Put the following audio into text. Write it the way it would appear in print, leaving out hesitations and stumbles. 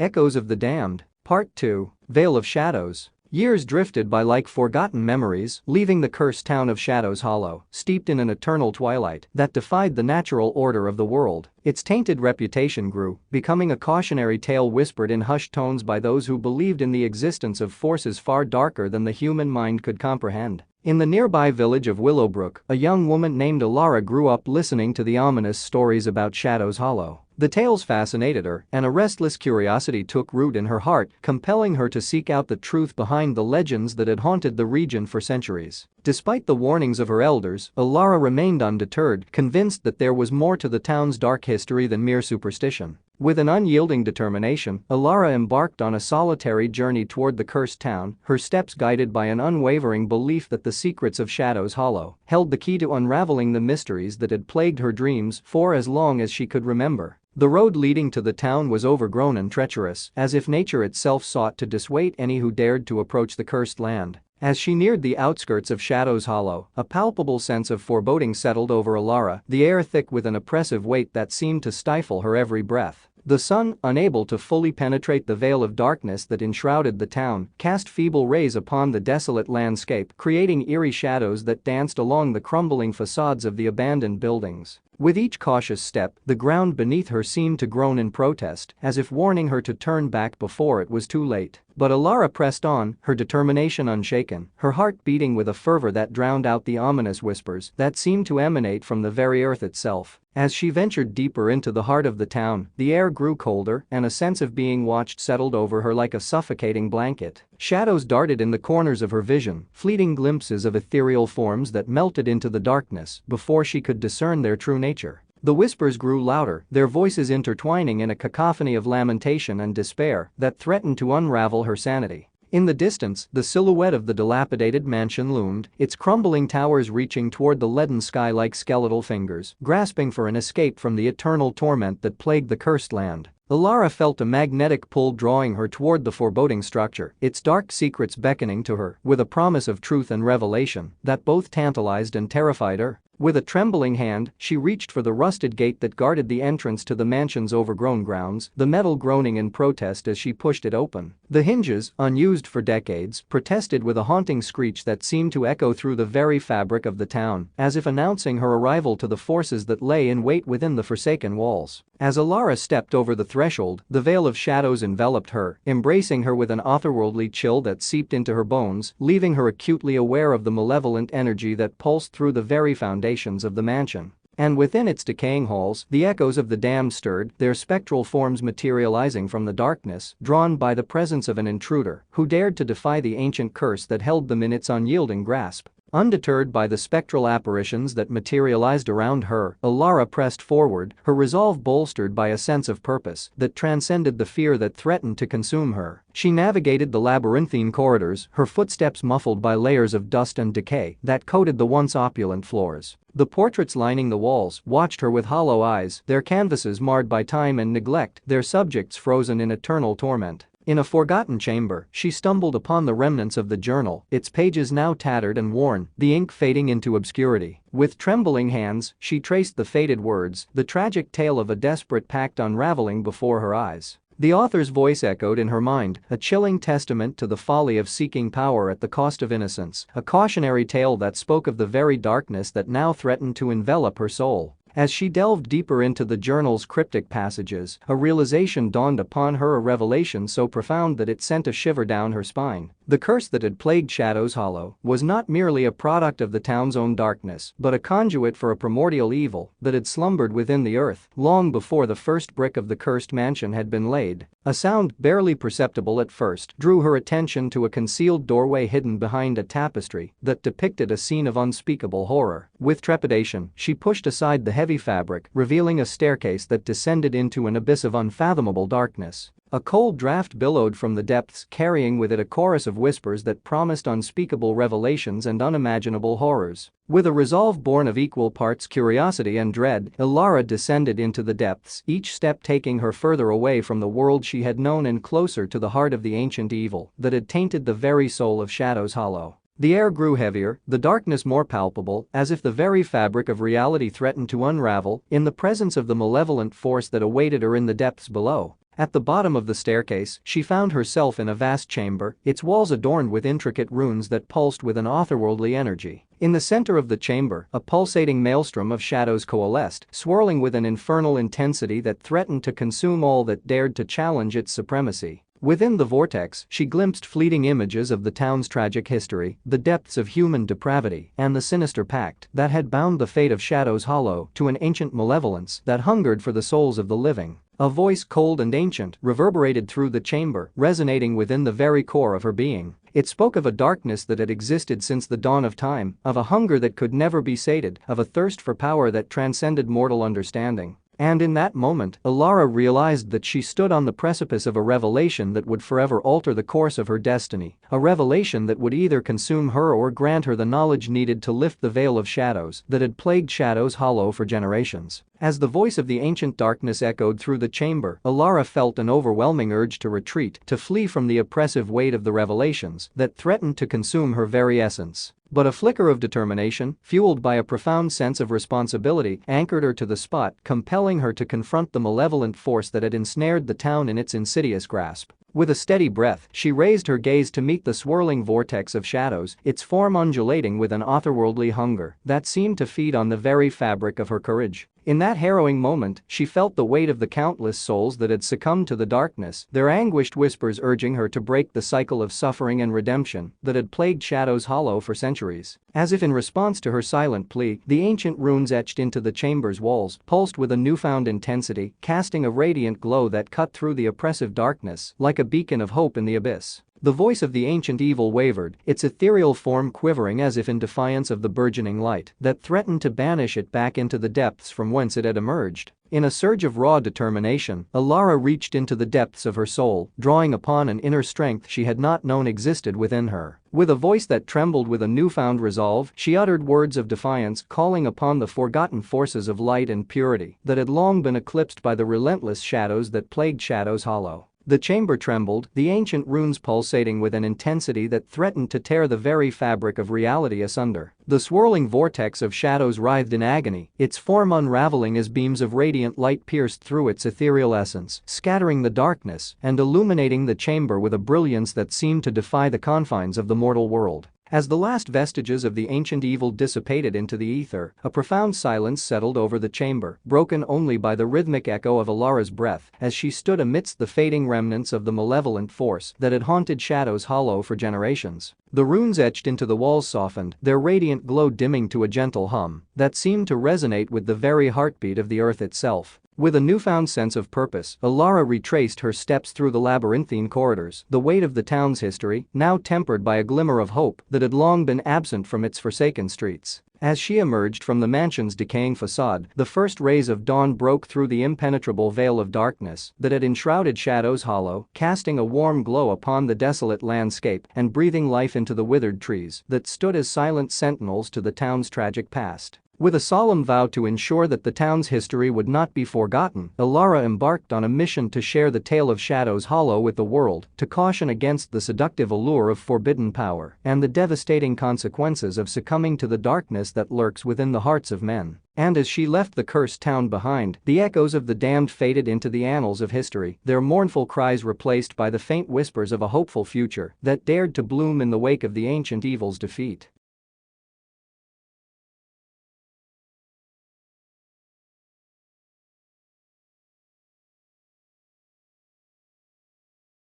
Echoes of the Damned, Part 2, Veil of Shadows. Years drifted by like forgotten memories, leaving the cursed town of Shadows Hollow, steeped in an eternal twilight that defied the natural order of the world. Its tainted reputation grew, becoming a cautionary tale whispered in hushed tones by those who believed in the existence of forces far darker than the human mind could comprehend. In the nearby village of Willowbrook, a young woman named Elara grew up listening to the ominous stories about Shadows Hollow. The tales fascinated her, and a restless curiosity took root in her heart, compelling her to seek out the truth behind the legends that had haunted the region for centuries. Despite the warnings of her elders, Elara remained undeterred, convinced that there was more to the town's dark history than mere superstition. With an unyielding determination, Elara embarked on a solitary journey toward the cursed town, her steps guided by an unwavering belief that the secrets of Shadows Hollow held the key to unraveling the mysteries that had plagued her dreams for as long as she could remember. The road leading to the town was overgrown and treacherous, as if nature itself sought to dissuade any who dared to approach the cursed land. As she neared the outskirts of Shadows Hollow, a palpable sense of foreboding settled over Elara, the air thick with an oppressive weight that seemed to stifle her every breath. The sun, unable to fully penetrate the veil of darkness that enshrouded the town, cast feeble rays upon the desolate landscape, creating eerie shadows that danced along the crumbling facades of the abandoned buildings. With each cautious step, the ground beneath her seemed to groan in protest, as if warning her to turn back before it was too late. But Elara pressed on, her determination unshaken, her heart beating with a fervor that drowned out the ominous whispers that seemed to emanate from the very earth itself. As she ventured deeper into the heart of the town, the air grew colder and a sense of being watched settled over her like a suffocating blanket. Shadows darted in the corners of her vision, fleeting glimpses of ethereal forms that melted into the darkness before she could discern their true nature. The whispers grew louder, their voices intertwining in a cacophony of lamentation and despair that threatened to unravel her sanity. In the distance, the silhouette of the dilapidated mansion loomed, its crumbling towers reaching toward the leaden sky like skeletal fingers, grasping for an escape from the eternal torment that plagued the cursed land. Elara felt a magnetic pull drawing her toward the foreboding structure, its dark secrets beckoning to her with a promise of truth and revelation that both tantalized and terrified her. With a trembling hand, she reached for the rusted gate that guarded the entrance to the mansion's overgrown grounds, the metal groaning in protest as she pushed it open. The hinges, unused for decades, protested with a haunting screech that seemed to echo through the very fabric of the town, as if announcing her arrival to the forces that lay in wait within the forsaken walls. As Elara stepped over the threshold, the veil of shadows enveloped her, embracing her with an otherworldly chill that seeped into her bones, leaving her acutely aware of the malevolent energy that pulsed through the very foundations of the mansion. And within its decaying halls, the echoes of the damned stirred, their spectral forms materializing from the darkness, drawn by the presence of an intruder who dared to defy the ancient curse that held them in its unyielding grasp. Undeterred by the spectral apparitions that materialized around her, Elara pressed forward, her resolve bolstered by a sense of purpose that transcended the fear that threatened to consume her. She navigated the labyrinthine corridors, her footsteps muffled by layers of dust and decay that coated the once opulent floors. The portraits lining the walls watched her with hollow eyes, their canvases marred by time and neglect, their subjects frozen in eternal torment. In a forgotten chamber, she stumbled upon the remnants of the journal, its pages now tattered and worn, the ink fading into obscurity. With trembling hands, she traced the faded words, the tragic tale of a desperate pact unraveling before her eyes. The author's voice echoed in her mind, a chilling testament to the folly of seeking power at the cost of innocence, a cautionary tale that spoke of the very darkness that now threatened to envelop her soul. As she delved deeper into the journal's cryptic passages, a realization dawned upon her, a revelation so profound that it sent a shiver down her spine. The curse that had plagued Shadows Hollow was not merely a product of the town's own darkness, but a conduit for a primordial evil that had slumbered within the earth long before the first brick of the cursed mansion had been laid. A sound, barely perceptible at first, drew her attention to a concealed doorway hidden behind a tapestry that depicted a scene of unspeakable horror. With trepidation, she pushed aside the heavy fabric, revealing a staircase that descended into an abyss of unfathomable darkness. A cold draft billowed from the depths, carrying with it a chorus of whispers that promised unspeakable revelations and unimaginable horrors. With a resolve born of equal parts curiosity and dread, Elara descended into the depths, each step taking her further away from the world she had known and closer to the heart of the ancient evil that had tainted the very soul of Shadows Hollow. The air grew heavier, the darkness more palpable, as if the very fabric of reality threatened to unravel in the presence of the malevolent force that awaited her in the depths below. At the bottom of the staircase, she found herself in a vast chamber, its walls adorned with intricate runes that pulsed with an otherworldly energy. In the center of the chamber, a pulsating maelstrom of shadows coalesced, swirling with an infernal intensity that threatened to consume all that dared to challenge its supremacy. Within the vortex, she glimpsed fleeting images of the town's tragic history, the depths of human depravity, and the sinister pact that had bound the fate of Shadows Hollow to an ancient malevolence that hungered for the souls of the living. A voice cold and ancient reverberated through the chamber, resonating within the very core of her being. It spoke of a darkness that had existed since the dawn of time, of a hunger that could never be sated, of a thirst for power that transcended mortal understanding. And in that moment, Elara realized that she stood on the precipice of a revelation that would forever alter the course of her destiny, a revelation that would either consume her or grant her the knowledge needed to lift the veil of shadows that had plagued Shadows Hollow for generations. As the voice of the ancient darkness echoed through the chamber, Elara felt an overwhelming urge to retreat, to flee from the oppressive weight of the revelations that threatened to consume her very essence. But a flicker of determination, fueled by a profound sense of responsibility, anchored her to the spot, compelling her to confront the malevolent force that had ensnared the town in its insidious grasp. With a steady breath, she raised her gaze to meet the swirling vortex of shadows, its form undulating with an otherworldly hunger that seemed to feed on the very fabric of her courage. In that harrowing moment, she felt the weight of the countless souls that had succumbed to the darkness, their anguished whispers urging her to break the cycle of suffering and redemption that had plagued Shadows Hollow for centuries. As if in response to her silent plea, the ancient runes etched into the chamber's walls pulsed with a newfound intensity, casting a radiant glow that cut through the oppressive darkness like a beacon of hope in the abyss. The voice of the ancient evil wavered, its ethereal form quivering as if in defiance of the burgeoning light that threatened to banish it back into the depths from whence it had emerged. In a surge of raw determination, Elara reached into the depths of her soul, drawing upon an inner strength she had not known existed within her. With a voice that trembled with a newfound resolve, she uttered words of defiance, calling upon the forgotten forces of light and purity that had long been eclipsed by the relentless shadows that plagued Shadows Hollow. The chamber trembled, the ancient runes pulsating with an intensity that threatened to tear the very fabric of reality asunder. The swirling vortex of shadows writhed in agony, its form unraveling as beams of radiant light pierced through its ethereal essence, scattering the darkness and illuminating the chamber with a brilliance that seemed to defy the confines of the mortal world. As the last vestiges of the ancient evil dissipated into the ether, a profound silence settled over the chamber, broken only by the rhythmic echo of Elara's breath as she stood amidst the fading remnants of the malevolent force that had haunted Shadows Hollow for generations. The runes etched into the walls softened, their radiant glow dimming to a gentle hum that seemed to resonate with the very heartbeat of the earth itself. With a newfound sense of purpose, Elara retraced her steps through the labyrinthine corridors, the weight of the town's history now tempered by a glimmer of hope that had long been absent from its forsaken streets. As she emerged from the mansion's decaying facade, the first rays of dawn broke through the impenetrable veil of darkness that had enshrouded Shadows Hollow, casting a warm glow upon the desolate landscape and breathing life into the withered trees that stood as silent sentinels to the town's tragic past. With a solemn vow to ensure that the town's history would not be forgotten, Elara embarked on a mission to share the tale of Shadows Hollow with the world, to caution against the seductive allure of forbidden power and the devastating consequences of succumbing to the darkness that lurks within the hearts of men. And as she left the cursed town behind, the echoes of the damned faded into the annals of history, their mournful cries replaced by the faint whispers of a hopeful future that dared to bloom in the wake of the ancient evil's defeat.